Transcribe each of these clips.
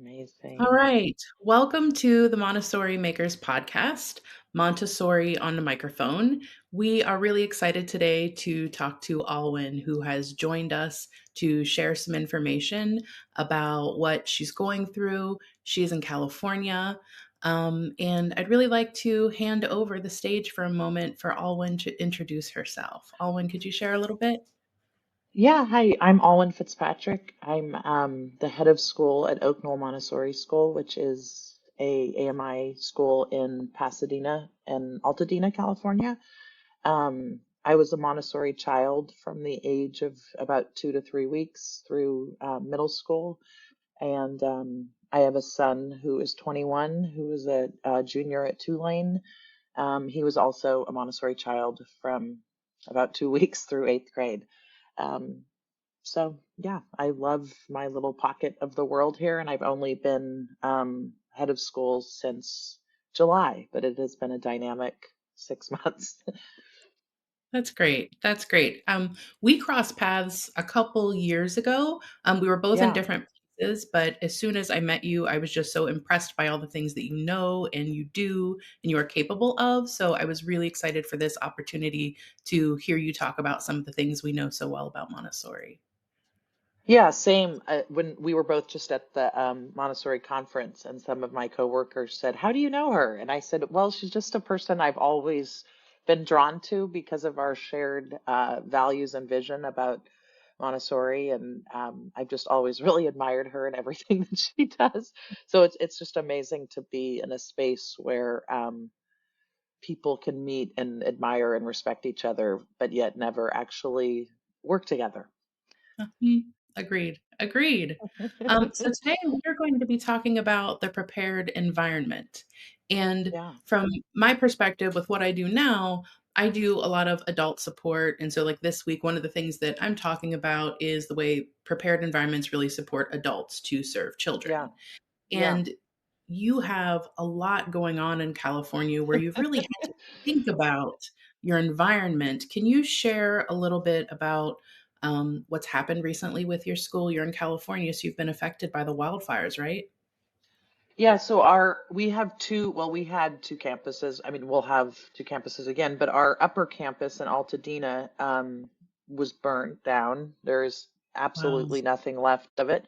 All Amazing. right. Welcome to the Montessori Makers podcast, Montessori on the microphone. We are really excited today to talk to Allwyn, who has joined us to share some information about what she's going through. She's in California. And I'd really like to hand over the stage for a moment for Allwyn to introduce herself. Allwyn, could you share a little bit? Yeah, hi, I'm Allwyn Fitzpatrick. I'm the head of school at Oak Knoll Montessori School, which is a AMI school in Pasadena and Altadena, California. I was a Montessori child from the age of about 2 to 3 weeks through middle school, and I have a son who is 21, who is a junior at Tulane. He was also a Montessori child from about 2 weeks through eighth grade. Um, so yeah, I love my little pocket of the world here, and I've only been head of school since July, but it has been a dynamic 6 months. That's great. That's great. We crossed paths a couple years ago. We were both in Yeah, different places, but as soon as I met you, I was just so impressed by all the things that you know and you do and you are capable of. So I was really excited for this opportunity to hear you talk about some of the things we know so well about Montessori. yeah, same. When we were both just at the Montessori conference, and some of my coworkers said, "How do you know her?" And I said, "Well, she's just a person I've always been drawn to because of our shared values and vision about Montessori, and I've just always really admired her and everything that she does. So it's just amazing to be in a space where people can meet and admire and respect each other, but yet never actually work together." Mhm. Agreed. Agreed. So today we are going to be talking about the prepared environment. And Yeah, from my perspective, with what I do now, I do a lot of adult support. And so, like this week, one of the things that I'm talking about is the way prepared environments really support adults to serve yeah, children. yeah. And you have a lot going on in California where you've really had to think about your environment. Can you share a little bit about what's happened recently with your school? You're in California, so you've been affected by the wildfires, right? Yeah, so we have we had two campuses. I mean, we'll have two campuses again, but our upper campus in Altadena was burned down. There's Wow. absolutely nothing left of it.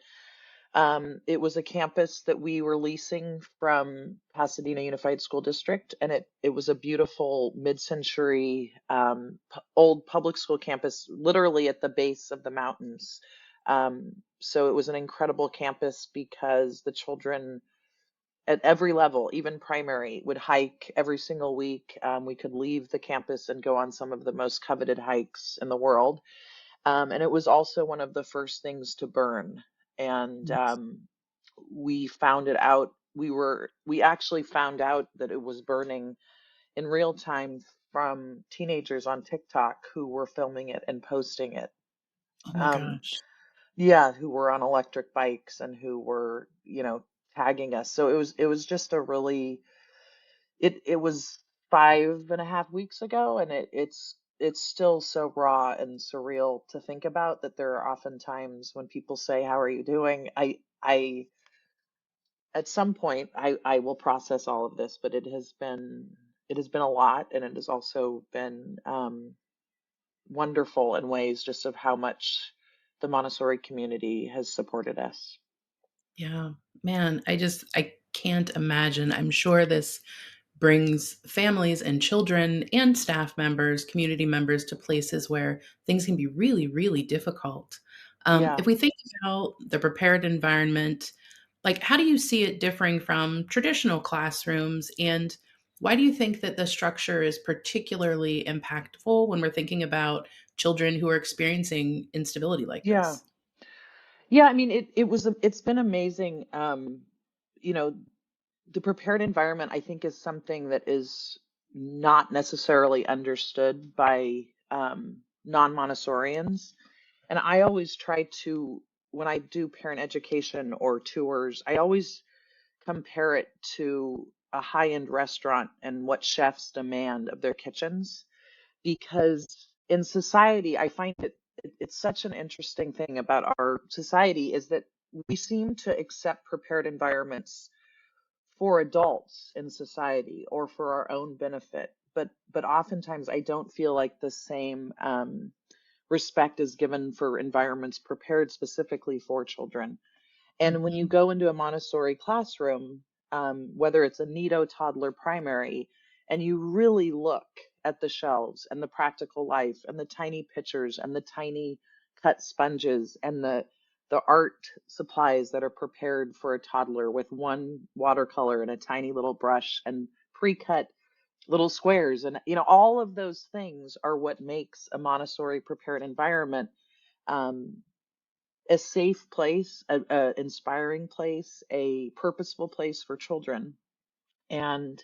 It was a campus that we were leasing from Pasadena Unified School District, and it was a beautiful mid-century old public school campus, literally at the base of the mountains. So it was an incredible campus because the children at every level, even primary, would hike every single week. We could leave the campus and go on some of the most coveted hikes in the world. And it was also one of the first things to burn. And we found it out. We actually found out that it was burning in real time from teenagers on TikTok who were filming it and posting it. Oh my Um, gosh. yeah, who were on electric bikes and who were, tagging us. So it was just a really it was 5.5 weeks ago, and it's still so raw and surreal to think about that there are often times when people say, "How are you doing?" I At some point I will process all of this, but it has been a lot, and it has also been wonderful in ways just of how much the Montessori community has supported us. Yeah. Man, I can't imagine. I'm sure this brings families and children and staff members, community members to places where things can be really, really difficult. Yeah. If we think about the prepared environment, like how do you see it differing from traditional classrooms? And why do you think that the structure is particularly impactful when we're thinking about children who are experiencing instability like Yeah. this? Yeah, I mean it's been amazing. You know, the prepared environment, I think, is something that is not necessarily understood by non-Montessorians. And I always try to, when I do parent education or tours, I always compare it to a high-end restaurant and what chefs demand of their kitchens. Because in society, I find it's such an interesting thing about our society is that we seem to accept prepared environments for adults in society or for our own benefit, but oftentimes I don't feel like the same respect is given for environments prepared specifically for children. And when you go into a Montessori classroom, whether it's a Nido toddler primary, and you really look at the shelves and the practical life and the tiny pictures and the tiny cut sponges and the art supplies that are prepared for a toddler with one watercolor and a tiny little brush and pre-cut little squares, and all of those things are what makes a Montessori prepared environment um, a safe place, a inspiring place, a purposeful place for children. And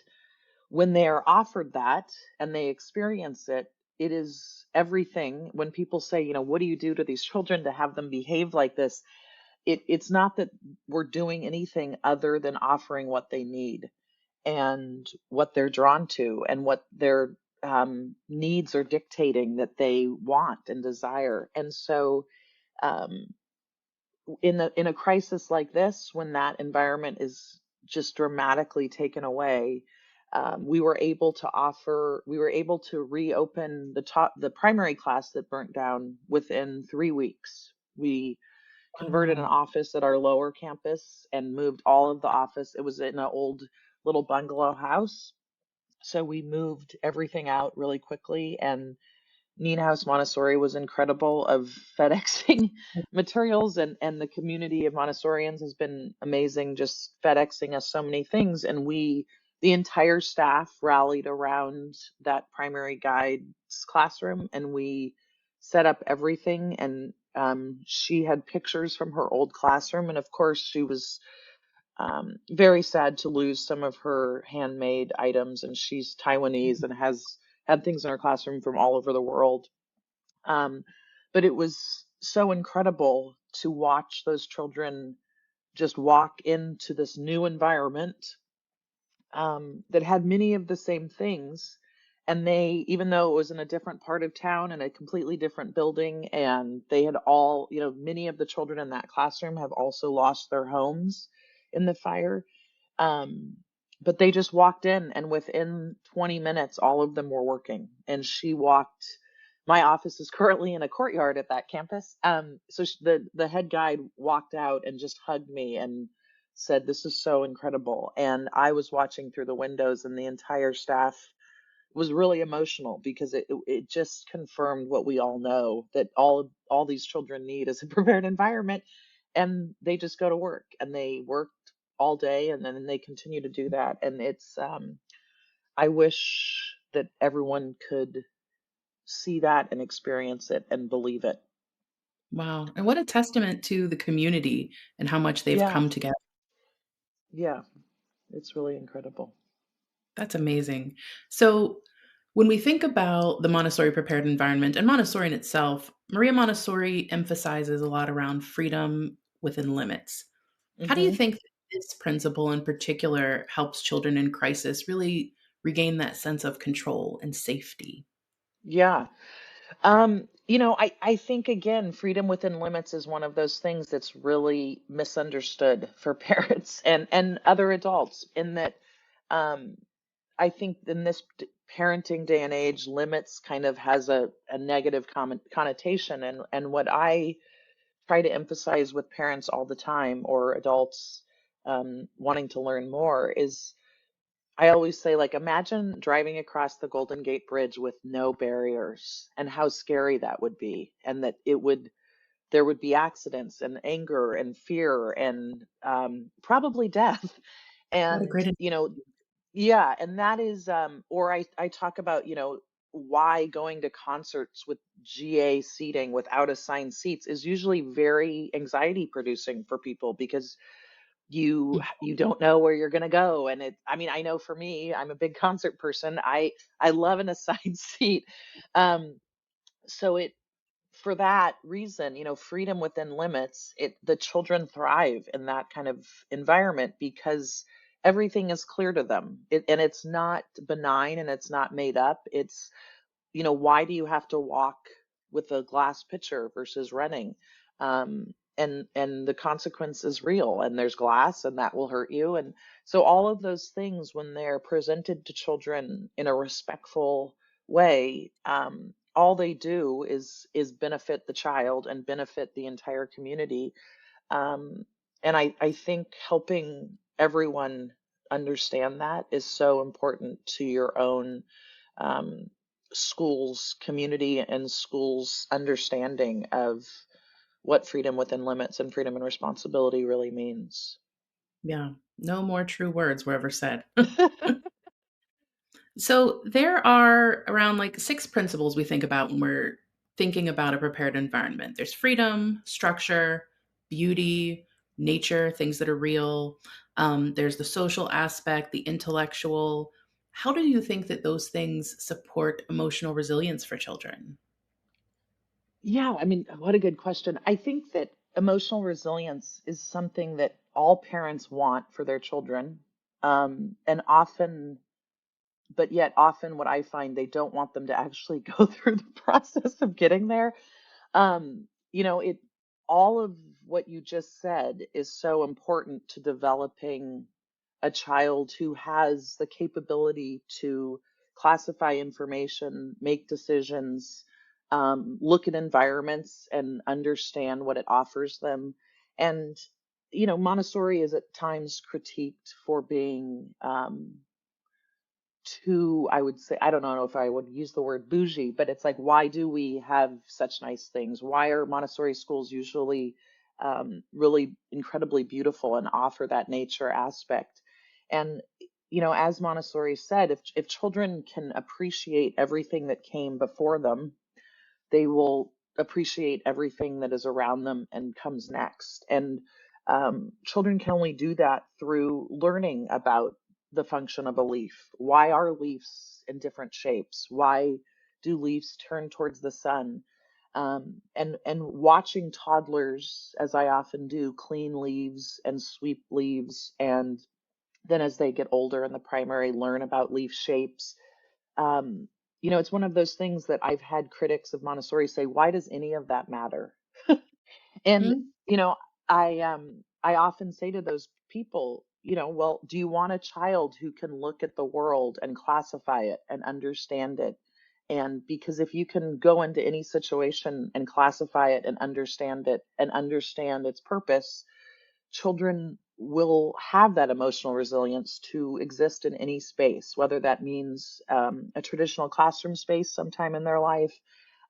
when they are offered that and they experience it, it is everything. When people say, what do you do to these children to have them behave like this? It's not that we're doing anything other than offering what they need and what they're drawn to and what their needs are dictating that they want and desire. And so, um, in a crisis like this, when that environment is just dramatically taken away, we were able to reopen the primary class that burnt down within 3 weeks. We converted an Wow. office at our lower campus and moved all of the office. It was in an old little bungalow house. So we moved everything out really quickly, and Nina House Montessori was incredible of FedExing materials, and the community of Montessorians has been amazing, just FedExing us so many things. And the entire staff rallied around that primary guide's classroom, and we set up everything. And she had pictures from her old classroom. And of course, she was very sad to lose some of her handmade items. And she's Taiwanese and has had things in her classroom from all over the world. Um, but it was so incredible to watch those children just walk into this new environment that had many of the same things. And they, even though it was in a different part of town and a completely different building, and they had all, many of the children in that classroom have also lost their homes in the fire. Um, but they just walked in, and within 20 minutes, all of them were working. And my office is currently in a courtyard at that campus. So the head guide walked out and just hugged me and said, "This is so incredible." And I was watching through the windows, and the entire staff was really emotional because it just confirmed what we all know, that all these children need is a prepared environment. And they just go to work, and they worked all day, and then they continue to do that. And it's I wish that everyone could see that and experience it and believe it. Wow. And what a testament to the community and how much they've Yeah, come together. yeah, it's really incredible. That's amazing. So, when we think about the Montessori prepared environment and Montessori in itself, Maria Montessori emphasizes a lot around freedom within limits. How do you Hmm. think that this principle in particular helps children in crisis really regain that sense of control and safety? Yeah. I think again, freedom within limits is one of those things that's really misunderstood for parents and other adults, in that um, I think in this parenting day and age, limits kind of has a negative connotation. And what I try to emphasize with parents all the time, or adults wanting to learn more, is I always say, like, imagine driving across the Golden Gate Bridge with no barriers, and how scary that would be, and that there would be accidents and anger and fear and probably death. What a And, great yeah, and that is, or I talk about, why going to concerts with GA seating without assigned seats is usually very anxiety producing for people, because you don't know where you're going to go. And I mean, I know for me, I'm a big concert person. I love an assigned seat. um so it For that reason, freedom within limits, the children thrive in that kind of environment, because everything is clear to them, and it's not benign, and it's not made up. It's, why do you have to walk with a glass pitcher versus running? and the consequence is real, and there's glass and that will hurt you. And so all of those things, when they're presented to children in a respectful way, all they do is benefit the child and benefit the entire community. um, and I think helping everyone understand that is so important to your own um, school's community and school's understanding of what freedom within limits and freedom and responsibility really means. Yeah. No more true words were ever said. So there are around like six principles we think about when we're thinking about a prepared environment. There's freedom, structure, beauty, nature, things that are real. There's the social aspect, the intellectual. How do you think that those things support emotional resilience for children? Yeah, I mean, what a good question. I think that emotional resilience is something that all parents want for their children. And often, but yet often what I find, they don't want them to actually go through the process of getting there. It all of what you just said is so important to developing a child who has the capability to classify information, make decisions, look at environments and understand what it offers them. And, Montessori is at times critiqued for being too, I would say, I don't know if I would use the word bougie, but it's like, why do we have such nice things? Why are Montessori schools usually really incredibly beautiful and offer that nature aspect? And, as Montessori said, if children can appreciate everything that came before them, they will appreciate everything that is around them and comes next. And children can only do that through learning about the function of a leaf. Why are leaves in different shapes? Why do leaves turn towards the sun? And watching toddlers, as I often do, clean leaves and sweep leaves, and then as they get older in the primary, learn about leaf shapes. um, it's one of those things that I've had critics of Montessori say, why does any of that matter? And, Mm, you know, I often say to those people, well, do you want a child who can look at the world and classify it and understand it? And because if you can go into any situation and classify it and understand its purpose, children will have that emotional resilience to exist in any space, whether that means a traditional classroom space sometime in their life,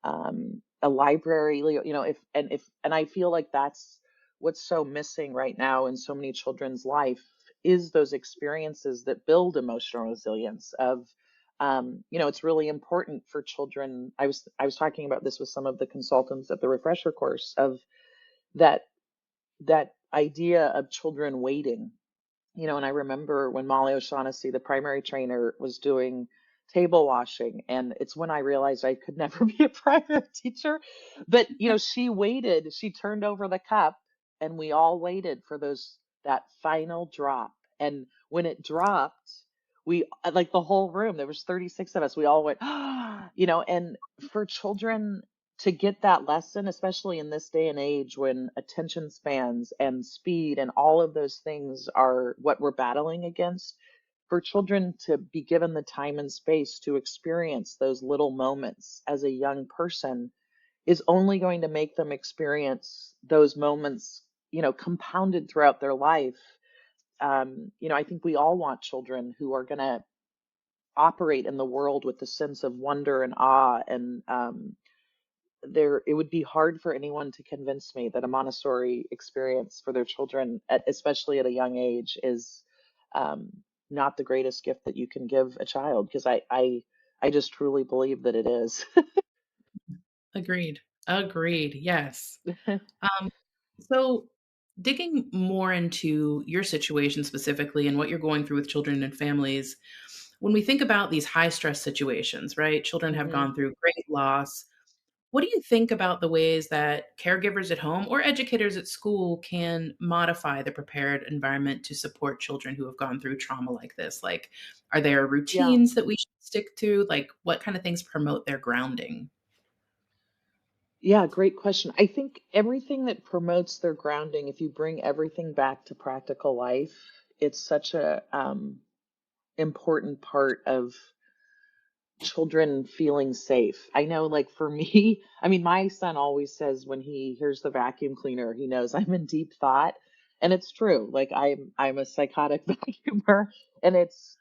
a library, and I feel like that's what's so missing right now in so many children's life, is those experiences that build emotional resilience of, it's really important for children. I was talking about this with some of the consultants at the refresher course of that that idea of children waiting. And I remember when Molly O'Shaughnessy, the primary trainer, was doing table washing, and it's when I realized I could never be a primary teacher. But she waited, she turned over the cup, and we all waited for that final drop. And when it dropped, we, like, the whole room, there was 36 of us, we all went, and for children to get that lesson, especially in this day and age when attention spans and speed and all of those things are what we're battling against, for children to be given the time and space to experience those little moments as a young person is only going to make them experience those moments, compounded throughout their life. I think we all want children who are going to operate in the world with a sense of wonder and awe. And it would be hard for anyone to convince me that a Montessori experience for their children, especially at a young age, is um, not the greatest gift that you can give a child, because I just truly believe that it is. agreed. Agreed. Yes. Um, so, digging more into your situation specifically and what you're going through with children and families, when we think about these high stress situations, right? Children have Hmm. gone through great loss. What do you think about the ways that caregivers at home or educators at school can modify the prepared environment to support children who have gone through trauma like this? Like, are there Yeah. routines that we should stick to? Like, what kind of things promote their grounding? Yeah, great question. I think everything that promotes their grounding, if you bring everything back to practical life, it's such a important part of children feeling safe. I know, like for me, I mean, my son always says when he hears the vacuum cleaner, he knows I'm in deep thought. And it's true. Like I'm a psychotic vacuumer, and it's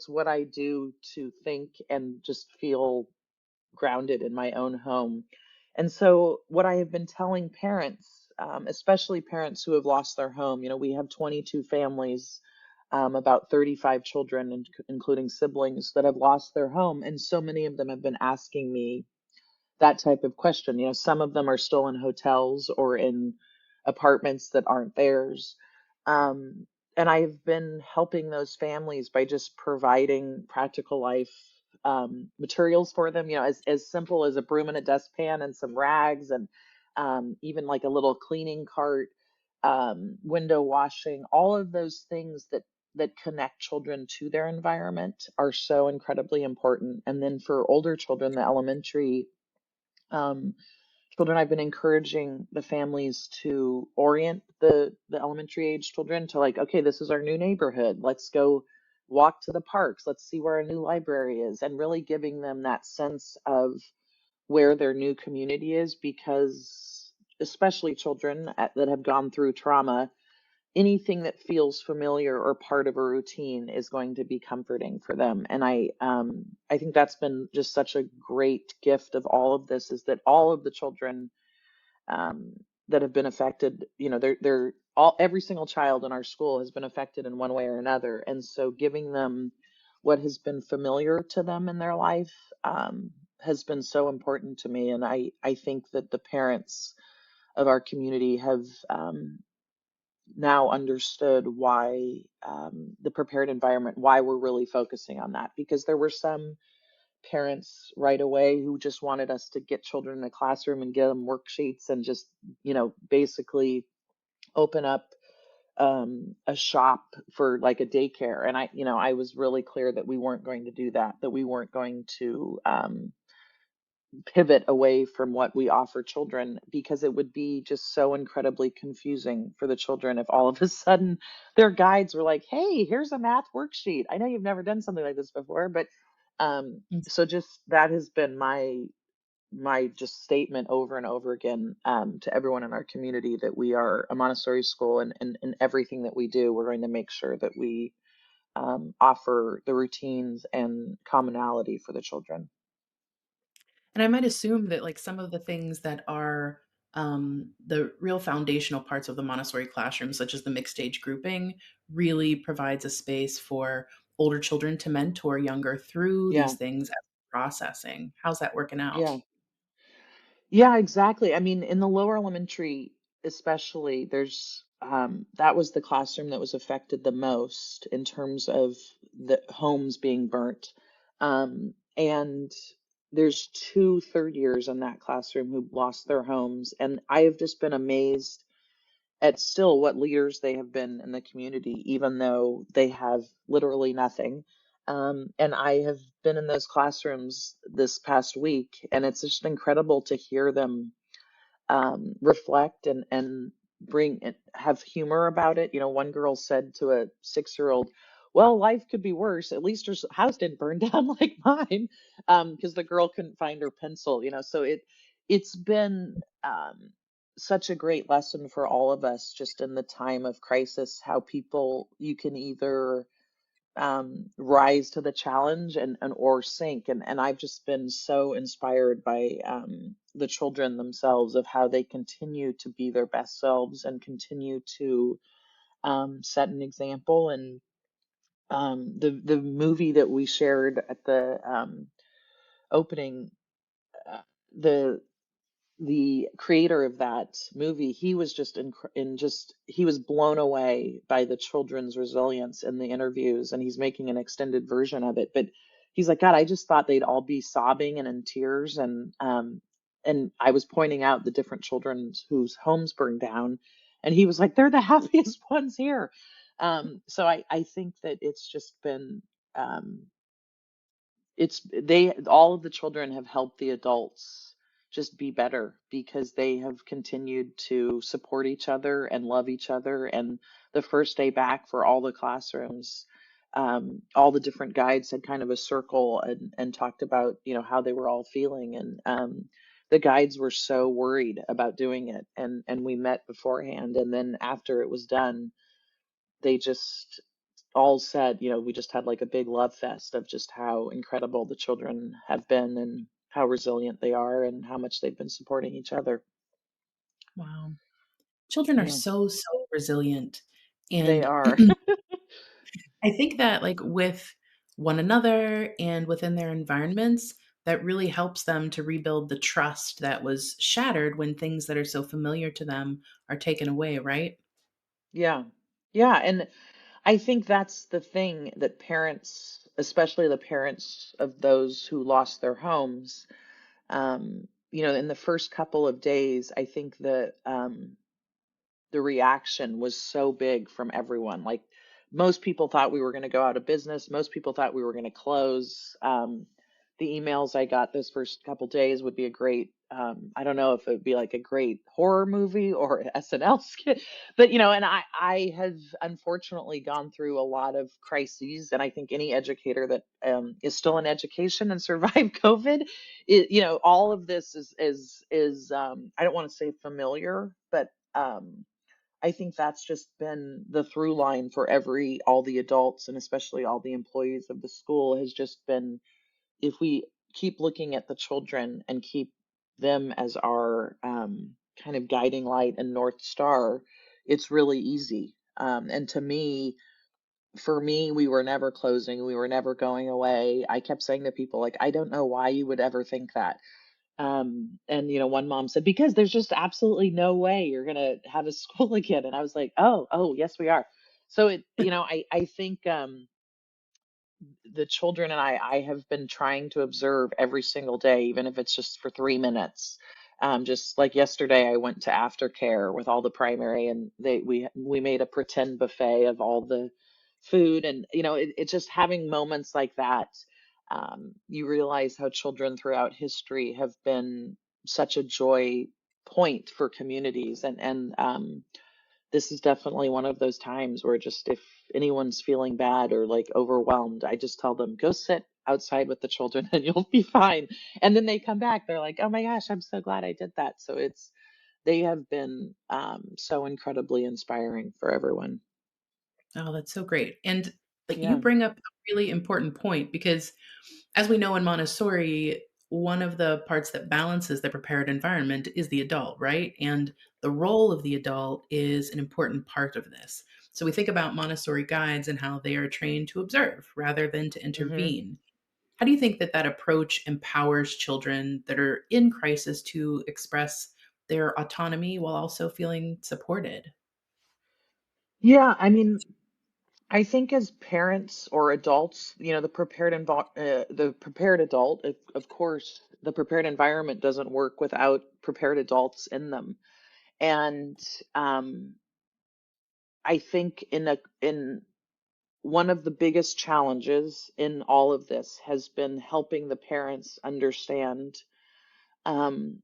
what I do to think and just feel grounded in my own home. And so, what I have been telling parents, especially parents who have lost their home, we have 22 families, about 35 children, including siblings, that have lost their home. And so many of them have been asking me that type of question. Some of them are still in hotels or in apartments that aren't theirs. Um, and I've been helping those families by just providing practical life materials for them, as simple as a broom and a dustpan and some rags, and even like a little cleaning cart, window washing, all of those things that connect children to their environment are so incredibly important. And then for older children, the elementary um, children, I've been encouraging the families to orient the elementary age children to, like, okay, this is our new neighborhood. Let's go walk to the parks. Let's see where our new library is, and really giving them that sense of where their new community is, because especially children that have gone through trauma, anything that feels familiar or part of a routine is going to be comforting for them. And I think that's been just such a great gift of all of this, is that all of the children um, that have been affected, they're all every single child in our school has been affected in one way or another. And so giving them what has been familiar to them in their life has been so important to me. And I think that the parents of our community have now understood why the prepared environment, why we're really focusing on that. Because there were some parents right away who just wanted us to get children in the classroom and give them worksheets and just, basically open up a shop for like a daycare. And I was really clear that we weren't going to do that, that we weren't going to pivot away from what we offer children, because it would be just so incredibly confusing for the children if all of a sudden their guides were like, hey, here's a math worksheet. I know you've never done something like this before, but so just that has been my just statement over and over again, to everyone in our community, that we are a Montessori school, and everything that we do, we're going to make sure that we offer the routines and commonality for the children. And I might assume that like some of the things that are the real foundational parts of the Montessori classroom, such as the mixed age grouping, really provides a space for older children to mentor younger through Yeah, these things as processing. How's that working out? yeah. Yeah, exactly. I mean, in the lower elementary, especially, there's that was the classroom that was affected the most in terms of the homes being burnt. And there's two third years in that classroom who lost their homes. And I have just been amazed at still what leaders they have been in the community, even though they have literally nothing. And I have been in those classrooms this past week, and it's just incredible to hear them reflect and bring and have humor about it. One girl said to a 6-year-old, well, life could be worse. At least her house didn't burn down like mine, because the girl couldn't find her pencil. So it's been such a great lesson for all of us, just in the time of crisis, how people, you can either rise to the challenge and or sink. And I've just been so inspired by the children themselves, of how they continue to be their best selves and continue to set an example. And the movie that we shared at the opening, uh, the the creator of that movie, he was just he was blown away by the children's resilience in the interviews, and he's making an extended version of it. But he's like, God, I just thought they'd all be sobbing and in tears. And I was pointing out the different children whose homes burned down, and he was like, they're the happiest ones here. So I think that it's just been it's they all of the children have helped the adults just be better because they have continued to support each other and love each other. And the first day back for all the classrooms, all the different guides had kind of a circle and talked about, how they were all feeling. And the guides were so worried about doing it. And we met beforehand. And then after it was done, they just all said, we just had like a big love fest of just how incredible the children have been and how resilient they are and how much they've been supporting each other. Wow. Children are Yeah, so resilient. they And are. I think that, like, with one another and within their environments, that really helps them to rebuild the trust that was shattered when things that are so familiar to them are taken away, right? Yeah. Yeah. And I think that's the thing that parents, especially the parents of those who lost their homes, in the first couple of days, I think that the reaction was so big from everyone. Like most people thought we were going to go out of business. Most people thought we were going to close. The emails I got those first couple days would be a great, I don't know if it would be like a great horror movie or SNL skit, but and I have unfortunately gone through a lot of crises, and I think any educator that is still in education and survived COVID, all of this is I don't want to say familiar, but I think that's just been the through line for all the adults and especially all the employees of the school has just been, if we keep looking at the children and keep them as our kind of guiding light and North Star, it's really easy. And to me, for me, we were never closing, we were never going away. I kept saying to people, like, I don't know why you would ever think that. And one mom said, because there's just absolutely no way you're gonna have a school again. And I was like, oh, yes, we are. So I think the children and I have been trying to observe every single day, even if it's just for 3 minutes. Just like yesterday, I went to aftercare with all the primary, and we made a pretend buffet of all the food, and it just having moments like that. You realize how children throughout history have been such a joy point for communities, and this is definitely one of those times where just if anyone's feeling bad or like overwhelmed, I just tell them, go sit outside with the children and you'll be fine. And then they come back, they're like, oh my gosh, I'm so glad I did that. So they have been so incredibly inspiring for everyone. Oh, that's so great. And like you Yeah. bring up a really important point because as we know in Montessori, one of the parts that balances the prepared environment is the adult, right? And the role of the adult is an important part of this. So we think about Montessori guides and how they are trained to observe rather than to Hmm. intervene. How do you think that that approach empowers children that are in crisis to express their autonomy while also feeling supported? Yeah. I mean, I think as parents or adults, the prepared adult, of course, the prepared environment doesn't work without prepared adults in them. And um, I think in one of the biggest challenges in all of this has been helping the parents understand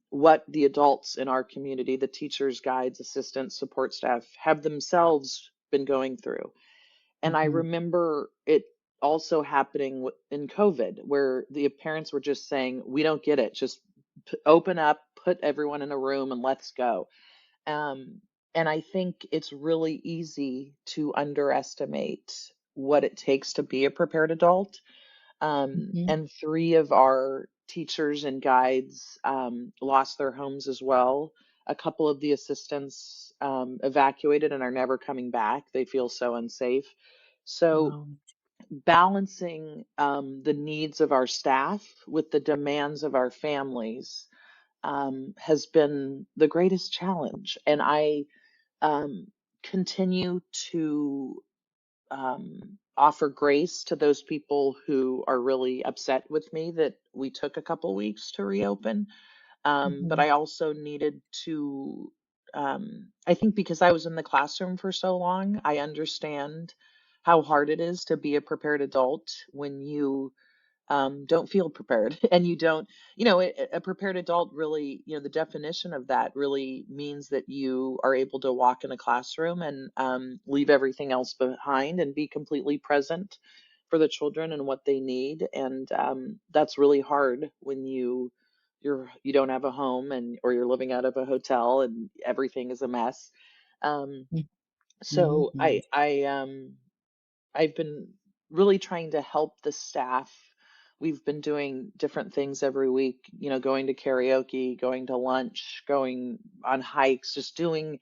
what the adults in our community, the teachers, guides, assistants, support staff, have themselves been going through. And I Mhm. remember it also happening in COVID, where the parents were just saying, "We don't get it. Just open up, put everyone in a room, and let's go." Um, and I think it's really easy to underestimate what it takes to be a prepared adult. Mhm. And three of our teachers and guides lost their homes as well. A couple of the assistants evacuated and are never coming back. They feel so unsafe. So, Wow. balancing the needs of our staff with the demands of our families has been the greatest challenge. And I um, continue to offer grace to those people who are really upset with me that we took a couple weeks to reopen. But Mhm. I also needed to, I think because I was in the classroom for so long, I understand how hard it is to be a prepared adult when you don't feel prepared. And you don't, a prepared adult really, the definition of that really means that you are able to walk in a classroom and leave everything else behind and be completely present for the children and what they need. And that's really hard when you don't have a home, and or you're living out of a hotel and everything is a mess. Um, so Mhm. I've been really trying to help the staff. We've been doing different things every week, going to karaoke, going to lunch, going on hikes, just doing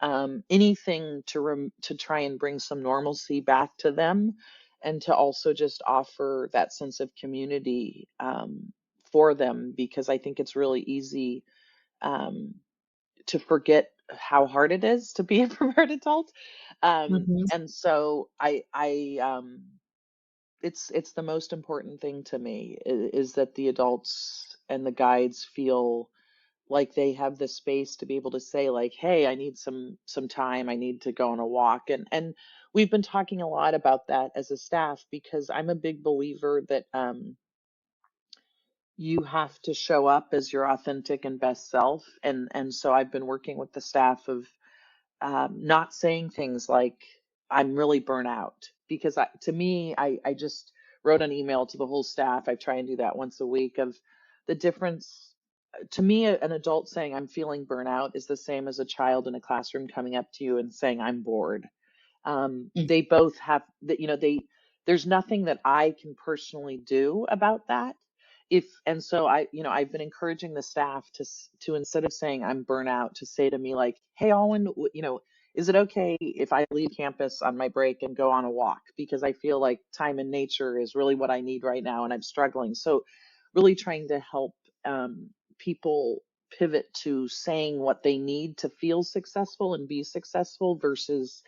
anything to try and bring some normalcy back to them, and to also just offer that sense of community for them, because I think it's really easy um, to forget how hard it is to be a prepared adult. Mhm. And so it's the most important thing to me, is that the adults and the guides feel like they have the space to be able to say, like, hey, I need some time, I need to go on a walk. And we've been talking a lot about that as a staff, because I'm a big believer that you have to show up as your authentic and best self. And so I've been working with the staff of not saying things like, I'm really burnt out, because to me, I just wrote an email to the whole staff. I try and do that once a week, of the difference. To me, an adult saying I'm feeling burnout is the same as a child in a classroom coming up to you and saying I'm bored. Mm. They both have that, there's nothing that I can personally do about that. If and so I've been encouraging the staff to, instead of saying I'm burnout, to say to me, like, hey, Alwyn, is it okay if I leave campus on my break and go on a walk, because I feel like time in nature is really what I need right now and I'm struggling. So really trying to help people pivot to saying what they need to feel successful and be successful, versus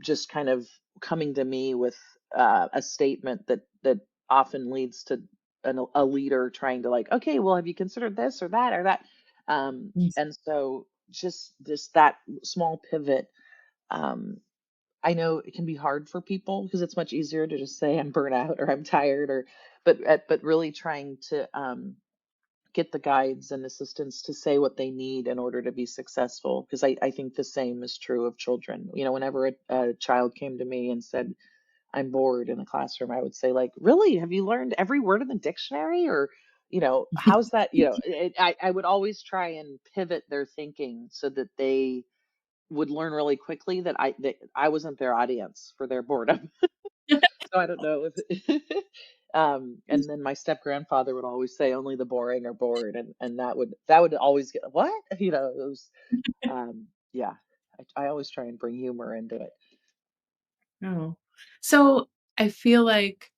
just kind of coming to me with a statement that often leads to a leader trying to, like, okay, well, have you considered this or that or that? Mm. And so just that small pivot. Um, I know it can be hard for people, because it's much easier to just say I'm burnt out or I'm tired, or but really trying to get the guides and assistants to say what they need in order to be successful. Because I think the same is true of children. Whenever a child came to me and said, I'm bored in the classroom, I would say, like, really, have you learned every word in the dictionary? Or, how's that? I would always try and pivot their thinking so that they would learn really quickly that I wasn't their audience for their boredom. So I don't know if and then my step grandfather would always say only the boring are bored, and that would always get what? It was yeah. I always try and bring humor into it. Oh. So I feel like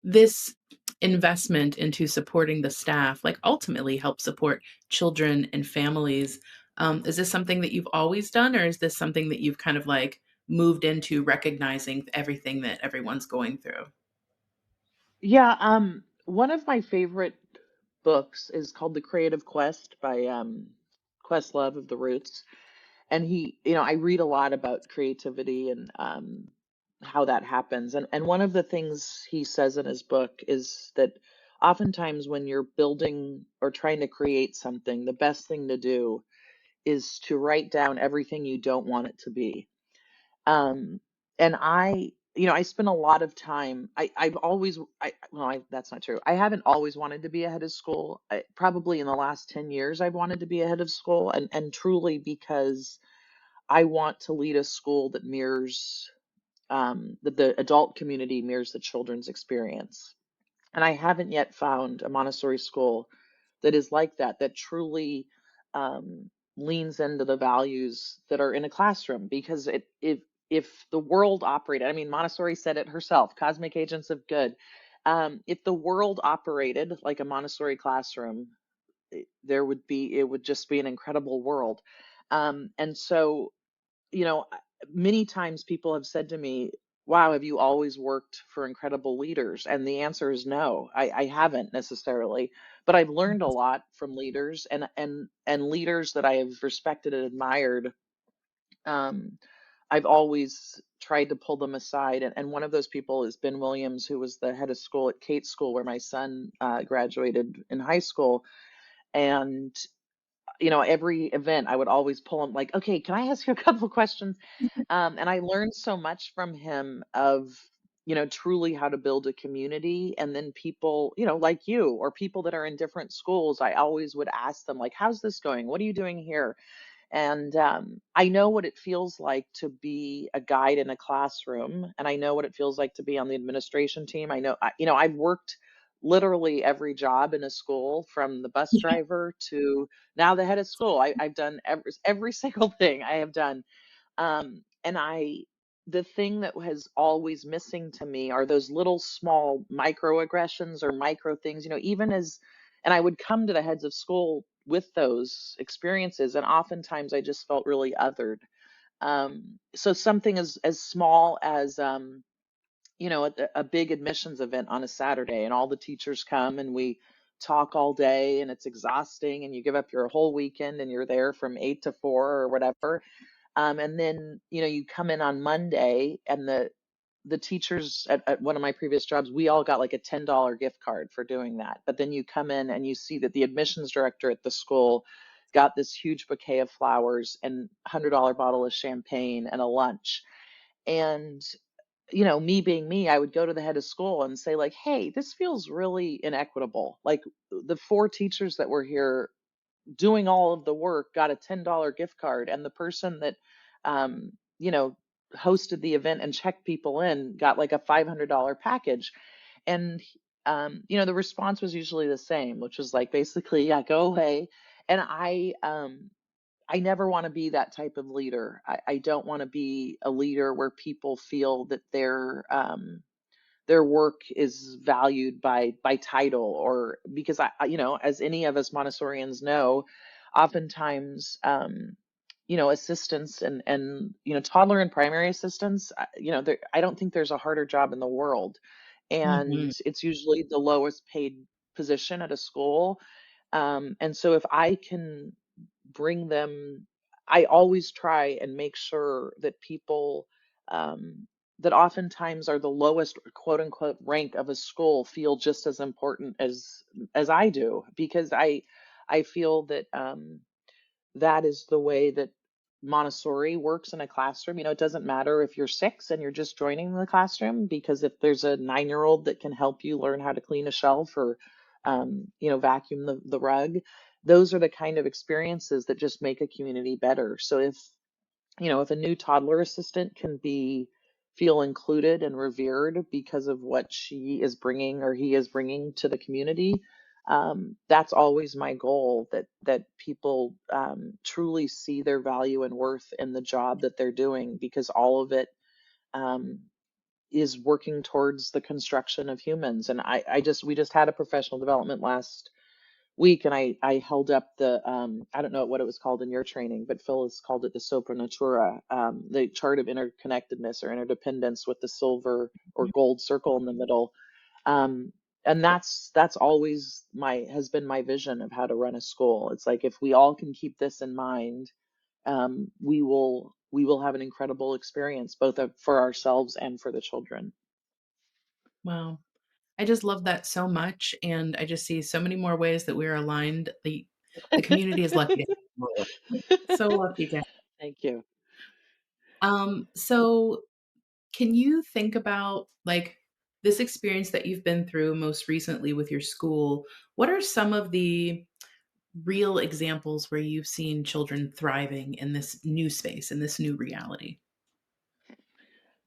this investment into supporting the staff, like, ultimately helps support children and families. Is this something that you've always done, or is this something that you've kind of, like, moved into recognizing everything that everyone's going through? Yeah, one of my favorite books is called The Creative Quest by Questlove of the Roots. And I read a lot about creativity and how that happens. And one of the things he says in his book is that oftentimes when you're building or trying to create something, the best thing to do is to write down everything you don't want it to be. Um, and I spend a lot of time. I've always, well, that's not true. I haven't always wanted to be ahead of school. Probably in the last 10 years, I've wanted to be ahead of school, and truly because I want to lead a school that mirrors, that the adult community mirrors the children's experience. And I haven't yet found a Montessori school that is like that, that truly leans into the values that are in a classroom. Because if the world operated, I mean, Montessori said it herself, cosmic agents of good. If the world operated like a Montessori classroom, it would just be an incredible world. And so you know, many times people have said to me, wow, have you always worked for incredible leaders? And the answer is no, I haven't necessarily, but I've learned a lot from leaders, and leaders that I have respected and admired. Um, I've always tried to pull them aside. And one of those people is Ben Williams, who was the head of school at Kate School, where my son graduated in high school. And every event I would always pull him like, okay, can I ask you a couple of questions? And I learned so much from him of, truly how to build a community. And then people, like you or people that are in different schools, I always would ask them like, how's this going? What are you doing here? And I know what it feels like to be a guide in a classroom, and I know what it feels like to be on the administration team. I know, I've worked literally every job in a school, from the bus driver to now the head of school. I've done every single thing I have done. And the thing that has always missing to me are those little small microaggressions or micro things, even and I would come to the heads of school with those experiences, and oftentimes I just felt really othered. So something as small as, a big admissions event on a Saturday, and all the teachers come and we talk all day, and it's exhausting, and you give up your whole weekend, and you're there from 8 to 4 or whatever. And then, you come in on Monday, and the teachers at one of my previous jobs, we all got like a $10 gift card for doing that. But then you come in and you see that the admissions director at the school got this huge bouquet of flowers and $100 bottle of champagne and a lunch. And, me being me, I would go to the head of school and say like, hey, this feels really inequitable. Like, the 4 teachers that were here doing all of the work got a $10 gift card, and the person that um you know hosted the event and checked people in got like a $500 package. And the response was usually the same, which was like, basically, yeah, go away. And I never want to be that type of leader. I don't want to be a leader where people feel that their work is valued by title, or because as any of us Montessorians know, oftentimes, assistants and toddler and primary assistants, I don't think there's a harder job in the world, and Mhm. it's usually the lowest paid position at a school. And so if I can bring them, I always try and make sure that people, that oftentimes are the lowest quote unquote rank of a school, feel just as important as I do, because I feel that that is the way that Montessori works in a classroom. It doesn't matter if you're 6 and you're just joining the classroom, because if there's a 9-year-old that can help you learn how to clean a shelf, or, vacuum the rug, those are the kind of experiences that just make a community better. So if a new toddler assistant can feel included and revered because of what she is bringing or he is bringing to the community, that's always my goal, that people truly see their value and worth in the job that they're doing, because all of it um, is working towards the construction of humans. And we just had a professional development last week, and I held up I don't know what it was called in your training, but Phyllis called it the Sopra Natura, the chart of interconnectedness or interdependence, with the silver or gold circle in the middle. um, and that's always has been my vision of how to run a school. It's like, if we all can keep this in mind, we will have an incredible experience, both for ourselves and for the children. Wow. I just love that so much, and I just see so many more ways that we're aligned. The community is lucky to have you all. So lucky to have. Thank you. So can you think about, like, this experience that you've been through most recently with your school? What are some of the real examples where you've seen children thriving in this new space, in this new reality?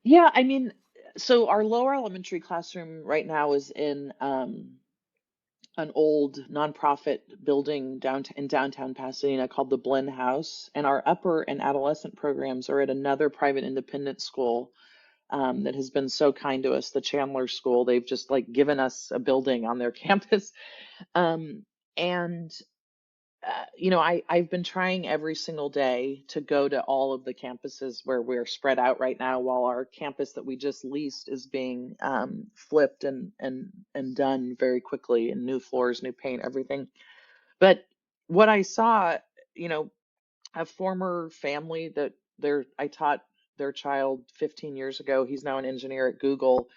Yeah, I mean, so our lower elementary classroom right now is in an old nonprofit building in downtown Pasadena called the Blinn House, and our upper and adolescent programs are at another private independent school that has been so kind to us, the Chandler School. They've just like given us a building on their campus. And I've been trying every single day to go to all of the campuses where we're spread out right now, while our campus that we just leased is being flipped and done very quickly, and new floors, new paint, everything. But what I saw, you know, a former family that I taught their child 15 years ago. He's now an engineer at Google.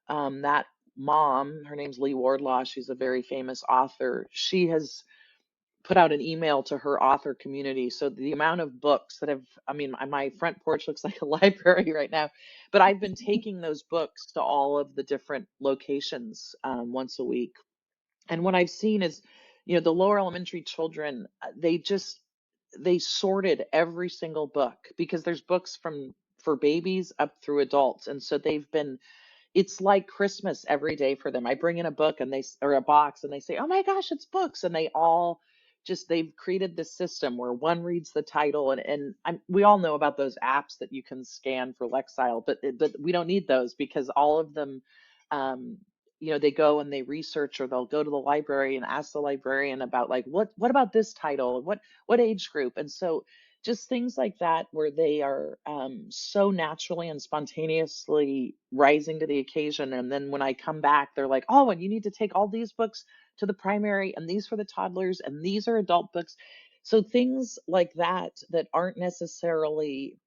That mom, her name's Lee Wardlaw. She's a very famous author. She has put out an email to her author community. So the amount of books that have, I mean, my front porch looks like a library right now, but I've been taking those books to all of the different locations once a week. And what I've seen is, the lower elementary children, they sorted every single book because there's books for babies up through adults. And so it's like Christmas every day for them. I bring in a book or a box and they say, "Oh my gosh, it's books." And they've created this system where one reads the title we all know about those apps that you can scan for Lexile, but we don't need those because all of them, um, they go and they research, or they'll go to the library and ask the librarian about like, what about this title? What age group? And so just things like that where they are so naturally and spontaneously rising to the occasion. And then when I come back, they're like, "Oh, and you need to take all these books to the primary, and these for the toddlers, and these are adult books." So things like that aren't necessarily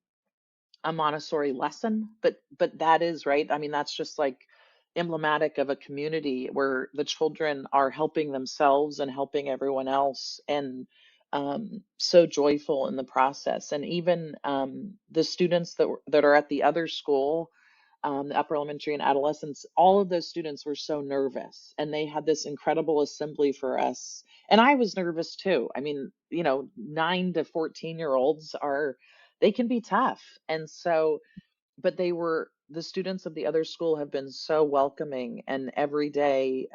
a Montessori lesson, but that is right. I mean, that's just like emblematic of a community where the children are helping themselves and helping everyone else, and so joyful in the process. And even the students that are at the other school, the upper elementary and adolescents, all of those students were so nervous, and they had this incredible assembly for us. And I was nervous too. I mean, 9 to 14-year-olds they can be tough. And so, but the students of the other school have been so welcoming, and every day,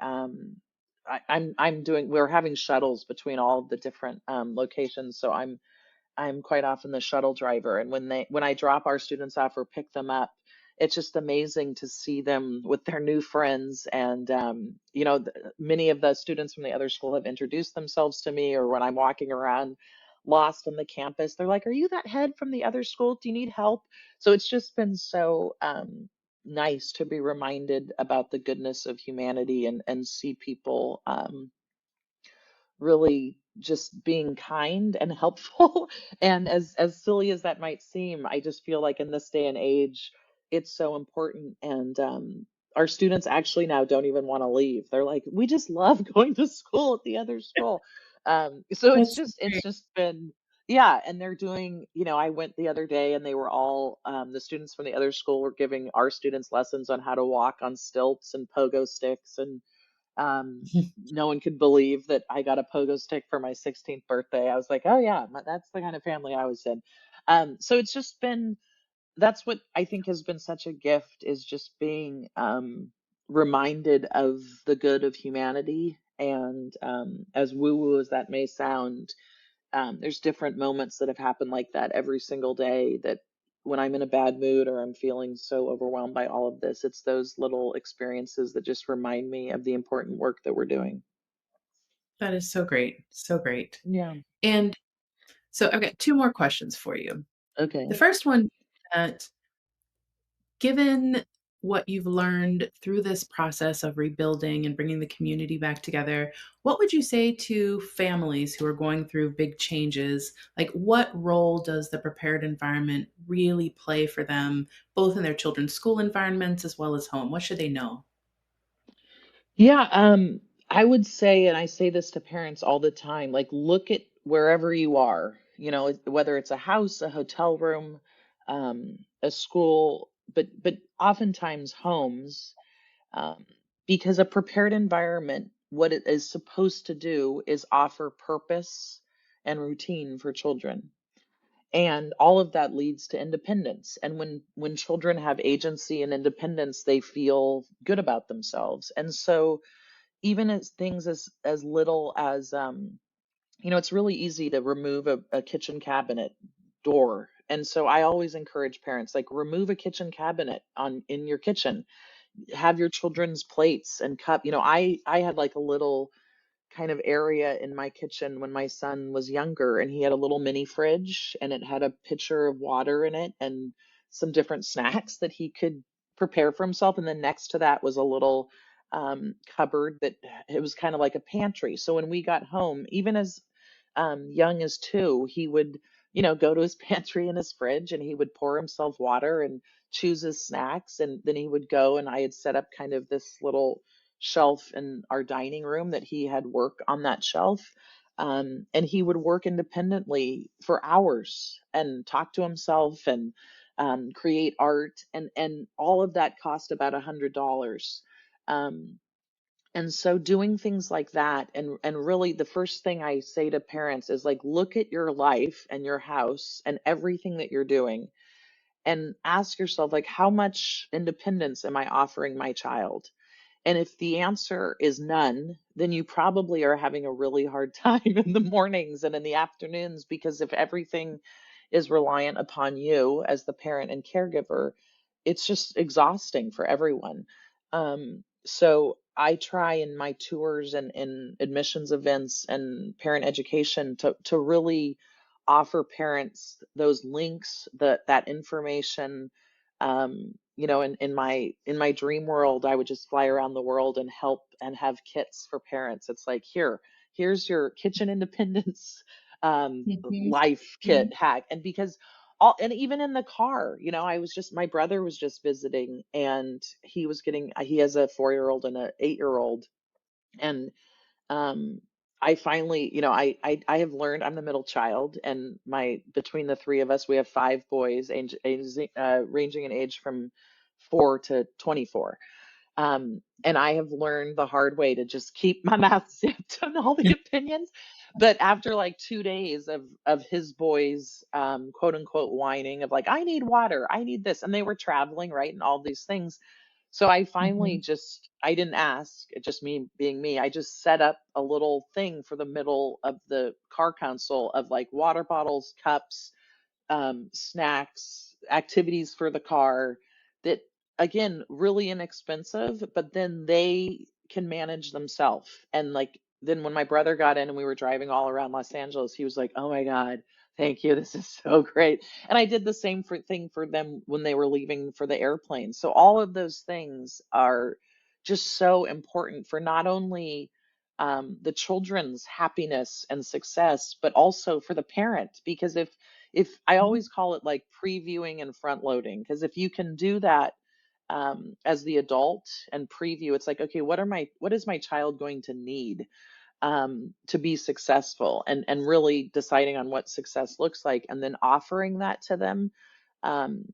we're having shuttles between all of the different locations. So I'm quite often the shuttle driver. And when I drop our students off or pick them up, it's just amazing to see them with their new friends. And, many of the students from the other school have introduced themselves to me, or when I'm walking around lost on the campus, they're like, "Are you that head from the other school? Do you need help?" So it's just been so nice to be reminded about the goodness of humanity, and see people really just being kind and helpful. And as silly as that might seem, I just feel like in this day and age, it's so important. And our students actually now don't even want to leave. They're like, "We just love going to school at the other school." So That's it's great. just been, yeah. And they're doing, I went the other day, and they were all, the students from the other school were giving our students lessons on how to walk on stilts and pogo sticks. And um, no one could believe that I got a pogo stick for my 16th birthday. I was like, "Oh yeah, that's the kind of family I was in." So it's just been, that's what I think has been such a gift, is just being reminded of the good of humanity. And as woo woo as that may sound, there's different moments that have happened like that every single day, that when I'm in a bad mood or I'm feeling so overwhelmed by all of this, it's those little experiences that just remind me of the important work that we're doing. That is so great. So great. Yeah. And so I've got two more questions for you. The Okay. first one, that given what you've learned through this process of rebuilding and bringing the community back together, what would you say to families who are going through big changes? Like, what role does the prepared environment really play for them, both in their children's school environments as well as home? What should they know? Yeah, I would say, and I say this to parents all the time, like, look at wherever you are, whether it's a house, a hotel room, a school, but oftentimes homes, um, because a prepared environment, what it is supposed to do is offer purpose and routine for children. And all of that leads to independence. And when children have agency and independence, they feel good about themselves. And so even as things as little as, it's really easy to remove a kitchen cabinet door. And so I always encourage parents, like, remove a kitchen cabinet in your kitchen, have your children's plates and cup. I had like a little kind of area in my kitchen when my son was younger, and he had a little mini fridge, and it had a pitcher of water in it and some different snacks that he could prepare for himself. And then next to that was a little cupboard that, it was kind of like a pantry. So when we got home, even as young as 2, he would go to his pantry and his fridge, and he would pour himself water and choose his snacks. And then he would go, and I had set up kind of this little shelf in our dining room that he had work on that shelf. And he would work independently for hours and talk to himself and create art. And all of that cost about $100. Um, and so doing things like that, and really the first thing I say to parents is like, look at your life and your house and everything that you're doing, and ask yourself, like, how much independence am I offering my child? And if the answer is none, then you probably are having a really hard time in the mornings and in the afternoons, because if everything is reliant upon you as the parent and caregiver, it's just exhausting for everyone. So I try in my tours and in admissions events and parent education to really offer parents those links, that information. In my dream world, I would just fly around the world and help and have kits for parents. It's like, here's your kitchen independence Mhm. life Mhm. kit hack. And because all, and even in the car, my brother was just visiting, and he has a 4-year-old and a 8-year-old. And um I finally, I have learned, I'm the middle child, and my between the three of us, we have 5 boys, ranging in age from 4 to 24. And I have learned the hard way to just keep my mouth zipped on all the opinions. But after like 2 days of his boys, quote unquote, whining of like, I need water, I need this, and they were traveling, right, and all these things. So I finally Mhm. just, I didn't ask, it just me being me. I just set up a little thing for the middle of the car console of like water bottles, cups, snacks, activities for the car, that, again, really inexpensive, but then they can manage themselves. And like, then when my brother got in and we were driving all around Los Angeles, he was like, "Oh my God, thank you. This is so great." And I did the same thing for them when they were leaving for the airplane. So all of those things are just so important for not only the children's happiness and success, but also for the parent. Because if I Mhm. always call it like previewing and front loading, because if you can do that as the adult and preview, it's like, okay, what is my child going to need to be successful, and really deciding on what success looks like, and then offering that to them. Um,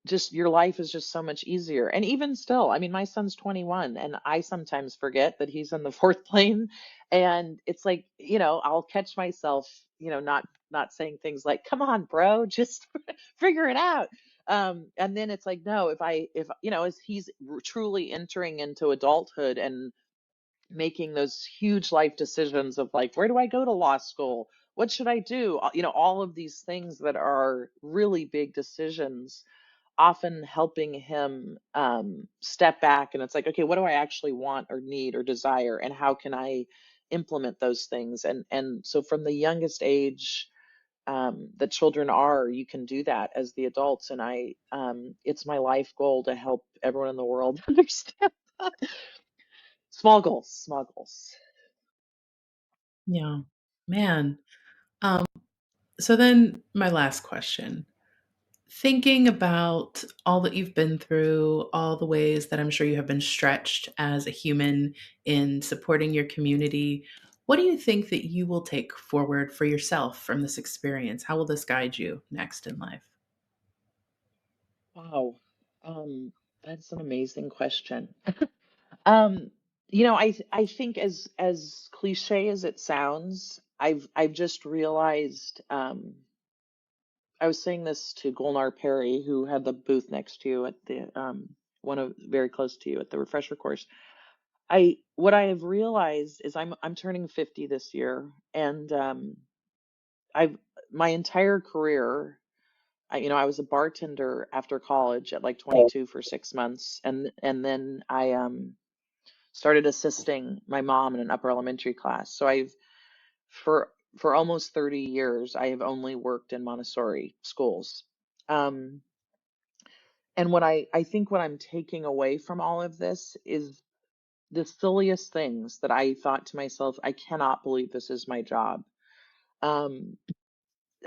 just your life is just so much easier. And even still, I mean, my son's 21, and I sometimes forget that he's in the fourth plane. And it's like, I'll catch myself, not saying things like, "Come on, bro, just figure it out." And then it's like, no, if as he's truly entering into adulthood and making those huge life decisions of like, where do I go to law school? What should I do? All of these things that are really big decisions, often helping him step back. And it's like, okay, what do I actually want or need or desire, and how can I implement those things? And so from the youngest age that children are, you can do that as the adults. And it's my life goal to help everyone in the world understand that. Small goals, small goals. Yeah. Man. Um, so then my last question. Thinking about all that you've been through, all the ways that I'm sure you have been stretched as a human in supporting your community, what do you think that you will take forward for yourself from this experience? How will this guide you next in life? Wow. That's an amazing question. Um, I think, as cliche as it sounds, I've just realized, I was saying this to Golnar Perry, who had the booth next to you at the one of very close to you at the refresher course. I What I have realized is I'm turning 50 this year, and I've my entire career, I was a bartender after college at like 22 for 6 months, and then I started assisting my mom in an upper elementary class. So for almost 30 years, I have only worked in Montessori schools. Um, and I think what I'm taking away from all of this is the silliest things that I thought to myself, I cannot believe this is my job. Um,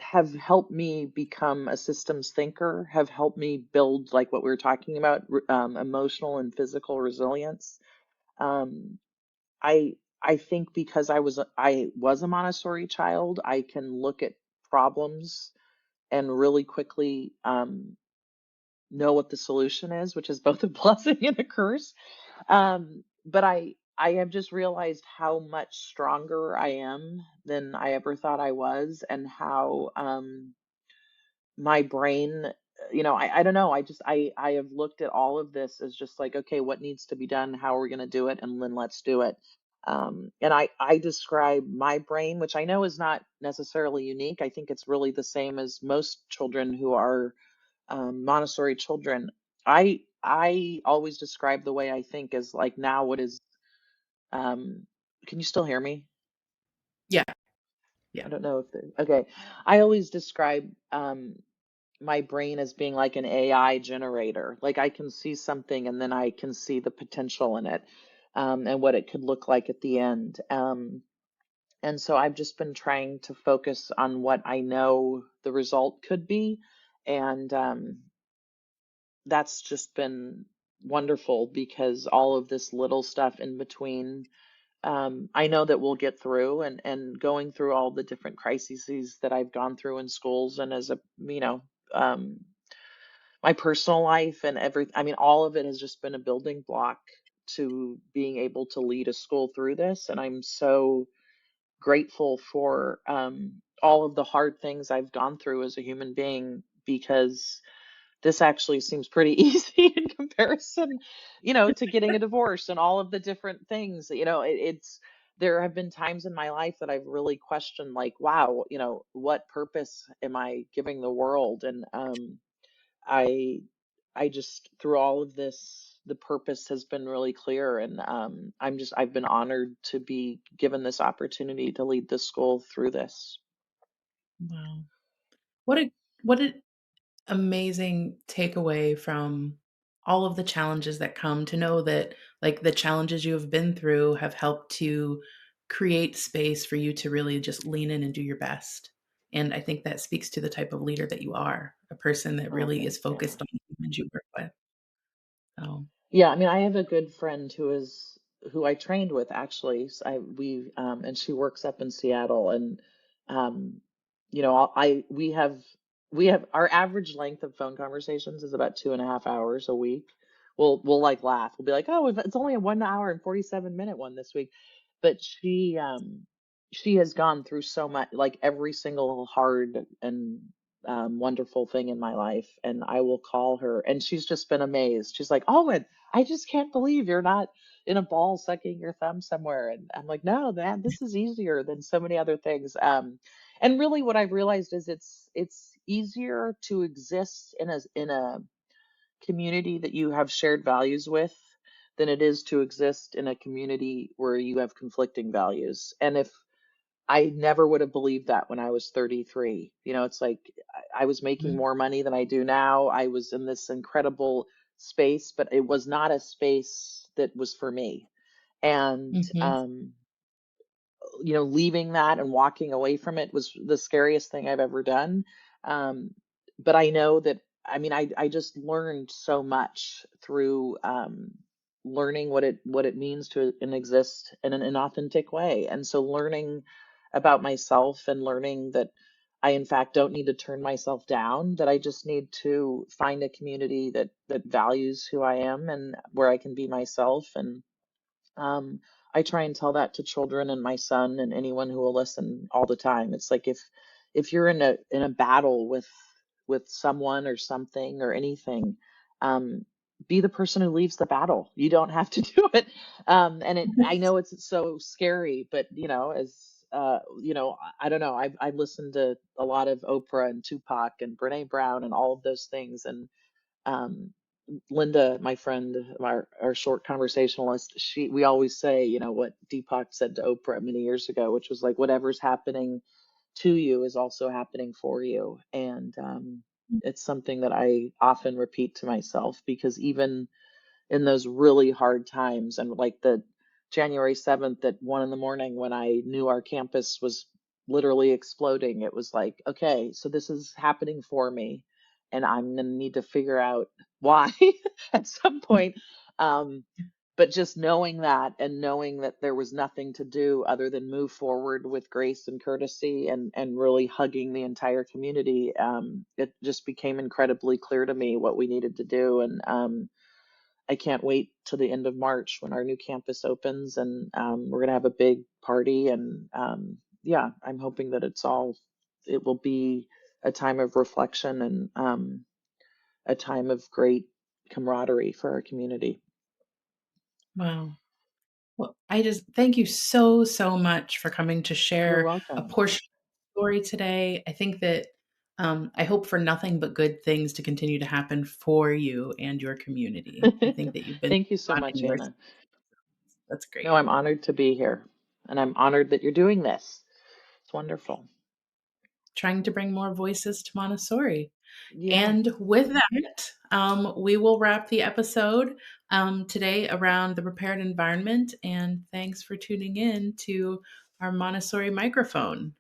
have helped me become a systems thinker, have helped me build, like what we were talking about, emotional and physical resilience. Um, I I think because I was a Montessori child, I can look at problems and really quickly know what the solution is, which is both a blessing and a curse. But I have just realized how much stronger I am than I ever thought I was, and how my brain, I don't know, I have looked at all of this as just like, okay, what needs to be done, how are we going to do it, and then let's do it. And I describe my brain, which I know is not necessarily unique. I think it's really the same as most children who are Montessori children. I always describe the way I think as like, now what is, um can you still hear me? Yeah. Yeah. I don't know if okay. I always describe my brain as being like an AI generator. Like, I can see something and then I can see the potential in it, and what it could look like at the end. And so I've just been trying to focus on what I know the result could be. And that's just been wonderful, because all of this little stuff in between, I know that we'll get through. And going through all the different crises that I've gone through in schools, and as a, um, my personal life and I mean, all of it has just been a building block to being able to lead a school through this. And I'm so grateful for all of the hard things I've gone through as a human being, because this actually seems pretty easy in comparison, to getting a divorce and all of the different things. There have been times in my life that I've really questioned, like, wow, what purpose am I giving the world? And I I just, through all of this, the purpose has been really clear. And I've been honored to be given this opportunity to lead the school through this. Wow. What an amazing takeaway from all of the challenges that come, to know that, like, the challenges you have been through have helped to create space for you to really just lean in and do your best. And I think that speaks to the type of leader that you are, a person that Oh, really is thanks. Yeah. focused on the humans you work with. So, Yeah, I mean, I have a good friend who I trained with, actually. And she works up in Seattle. And um I we have our average length of phone conversations is about 2.5 hours a week. We'll like laugh. We'll be like, oh, it's only a 1 hour and 47 minute one this week. But she has gone through so much, like every single hard and wonderful thing in my life. And I will call her, and she's just been amazed. She's like, oh, I just can't believe you're not in a ball sucking your thumb somewhere. And I'm like, no, man, this is easier than so many other things. And really, what I've realized is it's easier to exist in a community that you have shared values with than it is to exist in a community where you have conflicting values. And if I never would have believed that when I was 33. It's like I was making mhm, more money than I do now. I was in this incredible space, but it was not a space that was for me. And mhm, leaving that and walking away from it was the scariest thing I've ever done. Um, but I know that, I mean, I just learned so much through learning what it means to and exist in an authentic way. And so learning about myself, and learning that I, in fact, don't need to turn myself down, that I just need to find a community that values who I am and where I can be myself. And um, I try and tell that to children and my son and anyone who will listen all the time. It's like, if you're in a battle with someone or something or anything, um, be the person who leaves the battle. You don't have to do it. And I know it's so scary, but I don't know. I've listened to a lot of Oprah and Tupac and Brene Brown and all of those things. And um, Linda, my friend, our short conversationalist, we always say, what Deepak said to Oprah many years ago, which was like, whatever's happening to you is also happening for you. And it's something that I often repeat to myself, because even in those really hard times, and like the January 7th at 1 in the morning, when I knew our campus was literally exploding. It was like, okay, so this is happening for me, and I'm gonna need to figure out why at some point. Um, but just knowing that, and knowing that there was nothing to do other than move forward with grace and courtesy, and really hugging the entire community, it just became incredibly clear to me what we needed to do. And I can't wait till the end of March when our new campus opens, and we're gonna have a big party. And yeah, I'm hoping that it will be a time of reflection, and a time of great camaraderie for our community. Wow. Well, I just thank you so, so much for coming to You're share a welcome. portion of the story today. I think that I hope for nothing but good things to continue to happen for you and your community. I think that you've been Thank you so fun much, in your Anna. that's No, great. I'm honored to be here, and I'm honored that you're doing this. It's wonderful. Trying to bring more voices to Montessori. Yeah. And with that, we will wrap the episode today around the prepared environment. And thanks for tuning in to our Montessori microphone.